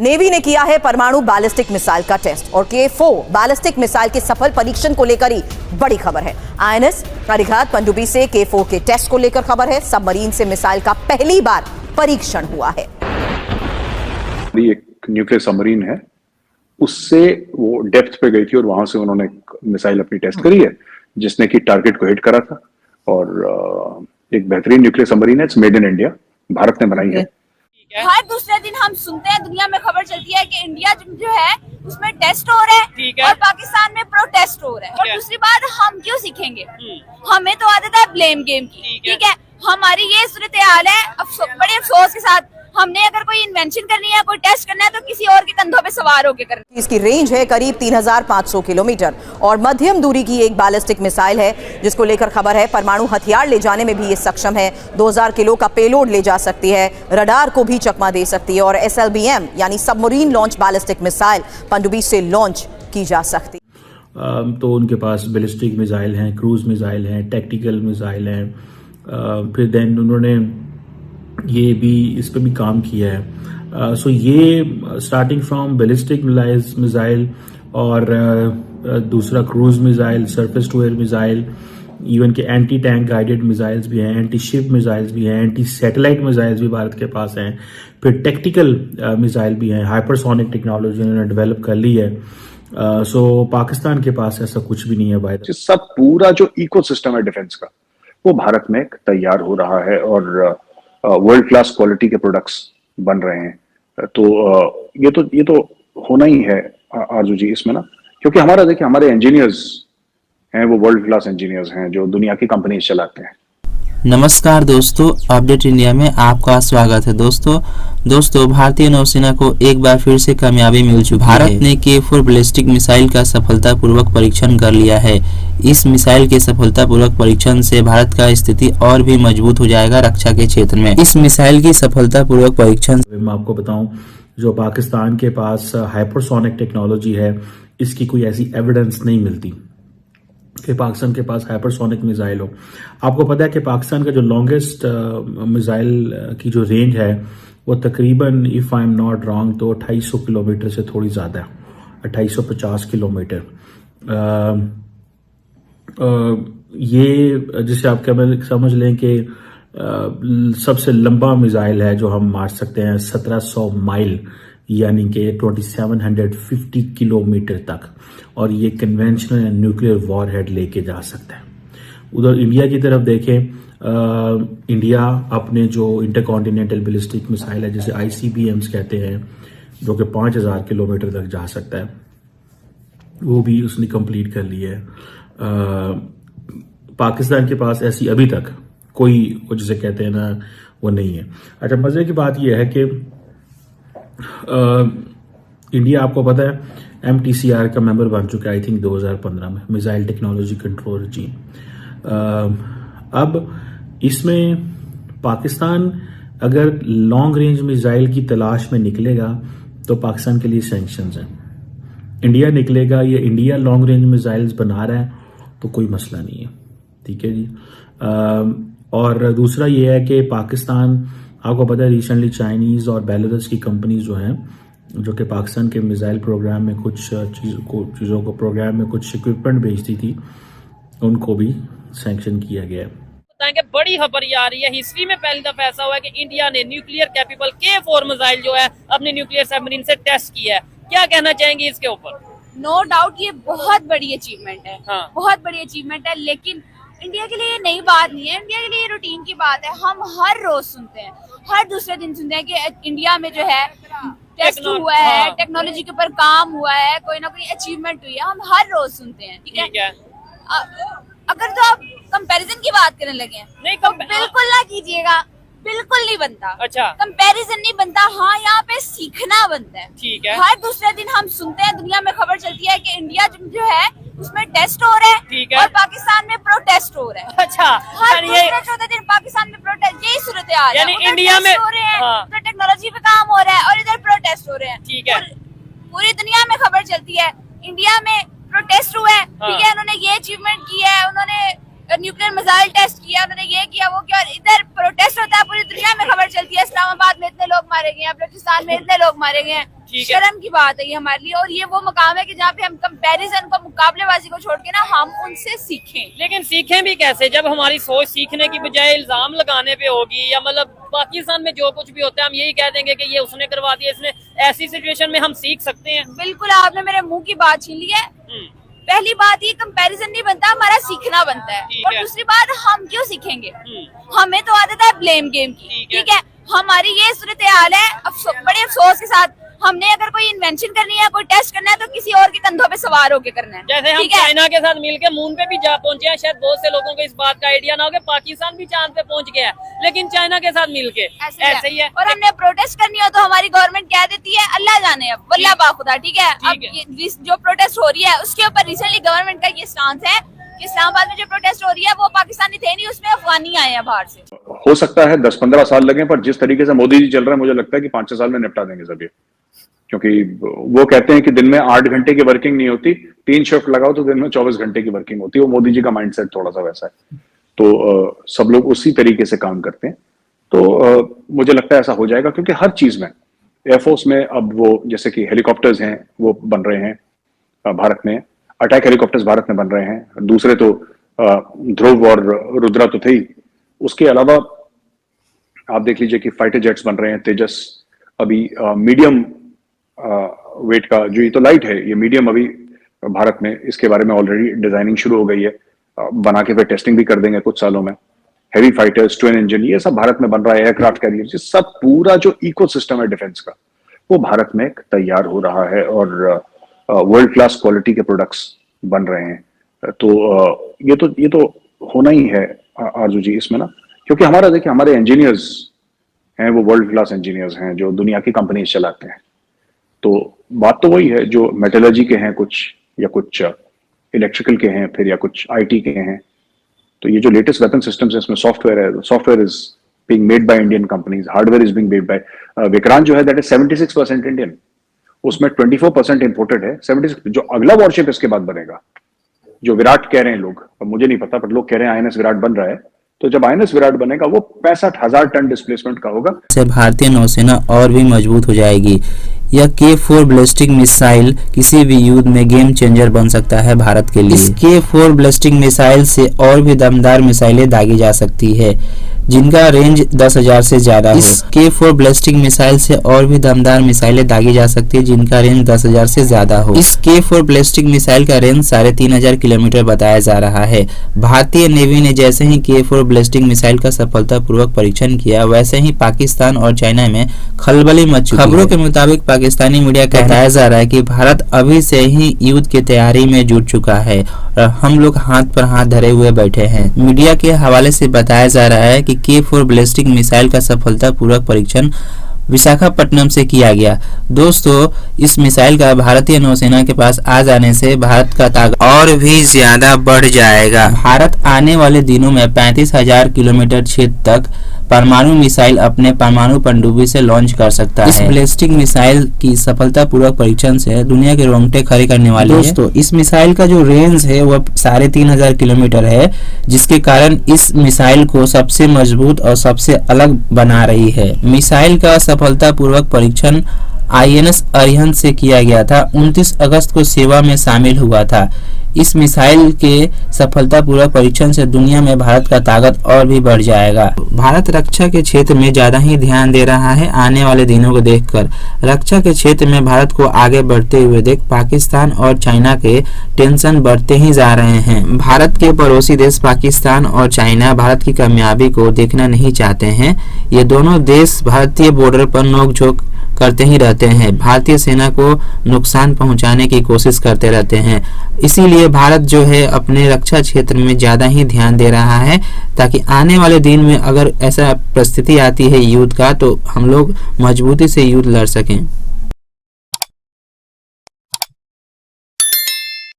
Navy ने किया है परमाणु बैलिस्टिक मिसाइल का टेस्ट और K4 बैलिस्टिक मिसाइल के सफल परीक्षण को लेकर ही बड़ी खबर है। INS परिघात पनडुब्बी से K4 के टेस्ट को लेकर खबर है। सबमरीन से मिसाइल का पहली बार परीक्षण हुआ है। एक न्यूक्लियर सबमरीन है, उससे वो डेप्थ पे गई थी और वहां से उन्होंने मिसाइल अपनी टेस्ट करी है, जिसने कि टारगेट को हिट करा था। और एक बेहतरीन न्यूक्लियर सबमरीन है, it's made in India, Bharat ने बनाई है। हर दूसरे दिन हम सुनते हैं, दुनिया में खबर चलती है कि इंडिया जो है उसमें टेस्ट हो रहे हैं और पाकिस्तान में प्रोटेस्ट हो रहा है। और दूसरी बात, हम क्यों सीखेंगे? हमें तो आदत है ब्लेम गेम की, ठीक है। हमारी ये सूरत हाल है, बड़े अफसोस के साथ। हमने अगर कोई इन्वेंशन करनी है, कोई टेस्ट करना है, तो किसी और के कंधों पे सवार होकर करना है। इसकी रेंज है करीब 3500 किलोमीटर और मध्यम दूरी की एक बैलिस्टिक मिसाइल है, जिसको लेकर खबर है परमाणु हथियार ले जाने में भी ये सक्षम है। 2000 किलो का पेलोड ले जा सकती है, रडार को भी चकमा दे सकती है और SLBM यानी सबमरीन लॉन्च बैलिस्टिक मिसाइल पनडुब्बी से लॉन्च की जा सकती है। तो उनके पास बैलिस्टिक मिसाइल हैं, क्रूज मिसाइल हैं, टैक्टिकल मिसाइल हैं। फिर देन उन्होंने ये भी इस पे भी काम किया है। सो ये स्टार्टिंग फ्रॉम बैलिस्टिक मिसाइल और दूसरा cruise missile, surface to air missile, even के एंटी टैंक गाइडेड मिसाइल्स भी हैं, एंटी शिप मिसाइल्स भी हैं, एंटी सैटेलाइट मिसाइल्स भी भारत के पास हैं। फिर टेक्टिकल मिसाइल भी हैं, हाइपरसोनिक टेक्नोलॉजी उन्होंने डेवलप कर ली है। सो पाकिस्तान के पास ऐसा कुछ भी नहीं है भाई। सब पूरा जो इकोसिस्टम है डिफेंस का, वो भारत में तैयार हो रहा है और वर्ल्ड क्लास क्वालिटी के प्रोडक्ट्स बन रहे हैं। तो ये तो होना ही है आरजू जी इसमें ना, क्योंकि हमारा देखिए, हमारे इंजीनियर्स हैं, वो वर्ल्ड क्लास इंजीनियर्स हैं जो दुनिया की कंपनीज चलाते हैं। नमस्कार दोस्तों, अपडेट इंडिया में आपका स्वागत है। दोस्तों भारतीय नौसेना को एक बार फिर से कामयाबी मिल चुकी है। भारत ने K4 बैलिस्टिक मिसाइल का सफलतापूर्वक परीक्षण कर लिया है। इस मिसाइल के सफलतापूर्वक परीक्षण से भारत का स्थिति और भी मजबूत हो जाएगा रक्षा के क्षेत्र में। इस मिसाइल की सफलतापूर्वक परीक्षण मैं आपको बताऊं, जो पाकिस्तान के पास हाइपरसोनिक टेक्नोलॉजी है, इसकी कोई ऐसी एविडेंस नहीं मिलती कि पाकिस्तान के पास हाइपरसोनिक मिसाइल हो। आपको पता है कि पाकिस्तान का जो लॉन्गेस्ट मिसाइल की जो रेंज है वो तकरीबन, if I am not wrong, तो 2800 किलोमीटर से थोड़ी ज़्यादा है, 2850 किलोमीटर। ये जिसे आप समझ लें कि सबसे लंबा मिसाइल है जो हम मार सकते हैं 1700 माइल, यानी कि 2750 किलोमीटर तक, और ये कन्वेंशनल एंड न्यूक्लियर वॉरहेड लेके जा सकता है। उधर इंडिया की तरफ देखें, इंडिया अपने जो इंटरकॉन्टिनेंटल बैलिस्टिक मिसाइल है, जिसे ICBMs कहते हैं, जो कि 5000 किलोमीटर तक जा सकता है, वो भी उसने कंप्लीट कर ली है। पाकिस्तान के पास ऐसी अभी तक कोई, जिसे कहते हैं ना, वो नहीं है। अच्छा, मजे की बात यह है कि इंडिया, आपको पता है, MTCR का मेंबर बन चुका है, आई थिंक 2015 में, मिसाइल टेक्नोलॉजी कंट्रोल regime। अब इसमें पाकिस्तान अगर लॉन्ग रेंज मिसाइल की तलाश में निकलेगा तो पाकिस्तान के लिए सैंक्शंस हैं। इंडिया निकलेगा, ये इंडिया लॉन्ग रेंज मिसाइल्स बना रहा है, तो कोई मसला नहीं है, ठीक है जी। और दूसरा ये है कि पाकिस्तान, आपको पता है, रिसेंटली चाइनीज और बेलारूस की कंपनीज जो हैं, जो कि पाकिस्तान के मिसाइल प्रोग्राम में कुछ चीज़ों को प्रोग्राम में कुछ इक्विपमेंट भेजती थी, उनको भी सैंक्शन किया गया है। कि बड़ी खबर ये आ रही है, हिस्ट्री में पहली दफा ऐसा हुआ है कि इंडिया ने न्यूक्लियर कैपेबल K4 मिसाइल जो है अपने न्यूक्लियर सबमरीन से टेस्ट किया है। क्या कहना चाहेंगे इसके ऊपर? नो डाउट ये बहुत बड़ी अचीवमेंट है, हाँ। बहुत बड़ी अचीवमेंट है, लेकिन इंडिया के लिए ये नई बात नहीं है। इंडिया के लिए रूटीन की बात है। हम हर रोज सुनते हैं, हर दूसरे दिन सुनते हैं कि इंडिया में जो है टेस्ट हुआ है, हाँ। टेक्नोलॉजी के ऊपर काम हुआ है, कोई ना कोई अचीवमेंट हुई है। हम हर रोज सुनते हैं, ठीक है। अगर तो आप कंपैरिजन की बात करने लगे हैं, नहीं, तो बिल्कुल ना कीजिएगा, बिल्कुल नहीं बनता। अच्छा, कंपैरिजन नहीं बनता। हाँ, यहाँ पे सीखना बनता है, ठीक है। हर दूसरे दिन हम सुनते हैं, दुनिया में खबर चलती है कि इंडिया जो है उसमें टेस्ट हो रहा है, ठीक है, और पाकिस्तान में प्रोटेस्ट हो रहा है। अच्छा, हर दूसरे चौथे दिन पाकिस्तान में प्रोटेस्ट, यही सूरत हाल है। यानी उधर इंडिया में टेस्ट हो रहे हैं, हाँ। उधर टेक्नोलॉजी पे काम हो रहा है, और इधर प्रोटेस्ट हो रहे हैं, ठीक है। पूरी दुनिया में खबर चलती है, इंडिया में प्रोटेस्ट हुआ है, ठीक है, उन्होंने ये अचीवमेंट किया है, उन्होंने न्यूक्लियर मिसाइल टेस्ट किया, उन्होंने ये किया, वो किया, और इधर प्रोटेस्ट होता है, पूरी दुनिया में खबर चलती है, इस्लामाबाद में इतने लोग मारे गए हैं, बलूचिस्तान में इतने लोग मारे गए हैं, ठीक है। शर्म की बात है ये हमारे लिए, और ये वो मुकाम है कि जहाँ पे हम कंपैरिजन को, मुकाबलेबाजी को छोड़ के ना हम उनसे सीखें। लेकिन सीखें भी कैसे जब हमारी सोच सीखने की बजाय इल्जाम लगाने पे होगी, या मतलब पाकिस्तान में जो कुछ भी होता है हम यही कह देंगे कि ये उसने करवा दिया, इसने, ऐसी सिचुएशन में हम सीख सकते हैं? बिल्कुल, आपने मेरे मुंह की बात छीन ली है। पहली बात, ये कंपैरिजन नहीं बनता, हमारा सीखना बनता है। और दूसरी बात, हम क्यों सीखेंगे? हमें तो आदत है ब्लेम गेम की, ठीक है। हमारी ये सूरत हाल है, बड़े अफसोस के साथ, हमने अगर कोई इन्वेंशन करनी है, कोई टेस्ट करना है, तो किसी और के कंधों पे सवार होके करना है। जैसे हम चाइना के साथ मिलकर मून पे भी जा पहुंचे हैं, शायद बहुत से लोगों को इस बात का आइडिया ना हो कि पाकिस्तान भी चांद पे पहुंच गया है, लेकिन चाइना के साथ मिलके ऐसे ही है। और हमने प्रोटेस्ट करनी हो तो हमारी गवर्नमेंट क्या देती है, अल्लाह जाने, अब वल्लाह बाखुदा, ठीक है। अब जो प्रोटेस्ट हो रही है उसके ऊपर रिसेंटली गवर्नमेंट का ये स्टांस है कि इस्लामाबाद में जो प्रोटेस्ट हो रही है वो पाकिस्तानी थे नहीं, उसमें अफगानी आए हैं बाहर से। हो सकता है 10-15 साल लगे, पर जिस तरीके से मोदी जी चल रहे हैं, मुझे लगता है कि 5-6 साल में निपटा देंगे सब ये। क्योंकि वो कहते हैं कि दिन में 8 घंटे की वर्किंग नहीं होती, 3 शिफ्ट लगाओ तो दिन में 24 घंटे की वर्किंग होती है। वो मोदी जी का माइंडसेट थोड़ा सा वैसा है, तो सब लोग उसी तरीके से काम करते हैं। तो मुझे लगता है ऐसा हो जाएगा, क्योंकि हर चीज में, एयरफोर्स में अब वो जैसे कि हेलीकॉप्टर्स हैं वो बन रहे हैं भारत में, अटैक हेलीकॉप्टर्स भारत में बन रहे हैं। दूसरे तो ध्रुव और रुद्रा तो थे ही, उसके अलावा आप देख लीजिए कि फाइटर जेट्स बन रहे हैं, तेजस अभी मीडियम वेट का, जो ये तो लाइट है, ये मीडियम अभी भारत में, इसके बारे में ऑलरेडी डिजाइनिंग शुरू हो गई है, बना के फिर टेस्टिंग भी कर देंगे कुछ सालों में। हेवी फाइटर्स, ट्विन इंजन, ये सब भारत में बन रहा है, एयरक्राफ्ट कैरियर, सब पूरा जो इकोसिस्टम है डिफेंस का, वो भारत में तैयार हो रहा है और वर्ल्ड क्लास क्वालिटी के प्रोडक्ट्स बन रहे हैं। तो ये तो होना ही है आरजू जी इसमें ना, क्योंकि हमारा देखिए, हमारे इंजीनियर्स हैं वो वर्ल्ड क्लास इंजीनियर्स हैं जो दुनिया की कंपनीज चलाते हैं। तो बात तो वही है, जो मेटलर्जी के हैं कुछ, या कुछ इलेक्ट्रिकल के हैं, फिर या कुछ आईटी के हैं। तो ये जो लेटेस्ट वेपन सिस्टम्स है, इसमें सॉफ्टवेयर है, software is being made by Indian companies, hardware is being made by Vikrant जो है दैट इज 76% इंडियन, उसमें 24% इंपोर्टेड है। 76 जो अगला वॉरशिप इसके बाद बनेगा, जो विराट कह रहे हैं लोग, अब मुझे नहीं पता, पर लोग कह रहे हैं आईएनएस विराट बन रहा है, तो जब आईएनएस विराट बनेगा वो 65,000 टन डिस्प्लेसमेंट का होगा। से भारतीय नौसेना और भी मजबूत हो जाएगी। यह K4 बैलिस्टिक मिसाइल किसी भी युद्ध में गेम चेंजर बन सकता है भारत के लिए। इस K4 बैलिस्टिक मिसाइल से और भी दमदार मिसाइलें दागी जा सकती है, जिनका रेंज 10,000 से ज्यादा हो। इस K4 बैलिस्टिक मिसाइल से और भी दमदार मिसाइलें दागी जा सकती है, जिनका रेंज 10,000 से ज्यादा हो। इस K4 बैलिस्टिक मिसाइल का रेंज 3,500 किलोमीटर बताया जा रहा है। भारतीय नेवी ने जैसे ही K4 बैलिस्टिक मिसाइल का सफलतापूर्वक परीक्षण किया, वैसे ही पाकिस्तान और चाइना में खलबली मच चुकी है। खबरों के मुताबिक पाकिस्तानी मीडिया का बताया जा रहा है कि भारत अभी से ही युद्ध की तैयारी में जुट चुका है और हम लोग हाथ पर हाथ धरे हुए बैठे हैं। मीडिया के हवाले से बताया जा रहा है कि K4 बैलिस्टिक मिसाइल का सफलतापूर्वक परीक्षण विशाखापट्टनम से किया गया। दोस्तों, इस मिसाइल का भारतीय नौसेना के पास आ जाने से भारत का ताकत और भी ज्यादा बढ़ जाएगा। भारत आने वाले दिनों में 35,000 किलोमीटर क्षेत्र तक परमाणु मिसाइल अपने परमाणु पनडुब्बी से लॉन्च कर सकता है। इस बैलिस्टिक मिसाइल की सफलतापूर्वक परीक्षण से दुनिया के रोंगटे खड़े करने वाले हैं। दोस्तों, इस मिसाइल का जो रेंज है वह 3,500 किलोमीटर है, जिसके कारण इस मिसाइल को सबसे मजबूत और सबसे अलग बना रही है। मिसाइल का सफलतापूर्वक परीक्षण आईएनएस अरिहंत से किया गया था। 29 अगस्त को सेवा में शामिल हुआ था। इस मिसाइल के सफलतापूर्वक परीक्षण से दुनिया में भारत का ताकत और भी बढ़ जाएगा। भारत रक्षा के क्षेत्र में ज्यादा ही ध्यान दे रहा है आने वाले दिनों को देखकर। रक्षा के क्षेत्र में भारत को आगे बढ़ते हुए देख पाकिस्तान और चाइना के टेंशन बढ़ते ही जा रहे हैं। भारत के पड़ोसी देश पाकिस्तान और चाइना भारत की कामयाबी को देखना नहीं चाहते हैं। ये दोनों देश भारतीय बॉर्डर पर नोकझोंक करते ही रहते हैं, भारतीय सेना को नुकसान पहुंचाने की कोशिश करते रहते हैं। इसीलिए भारत जो है अपने रक्षा क्षेत्र में ज्यादा ही ध्यान दे रहा है, ताकि आने वाले दिन में अगर ऐसा परिस्थिति आती है युद्ध का, तो हम लोग मजबूती से युद्ध लड़ सकें।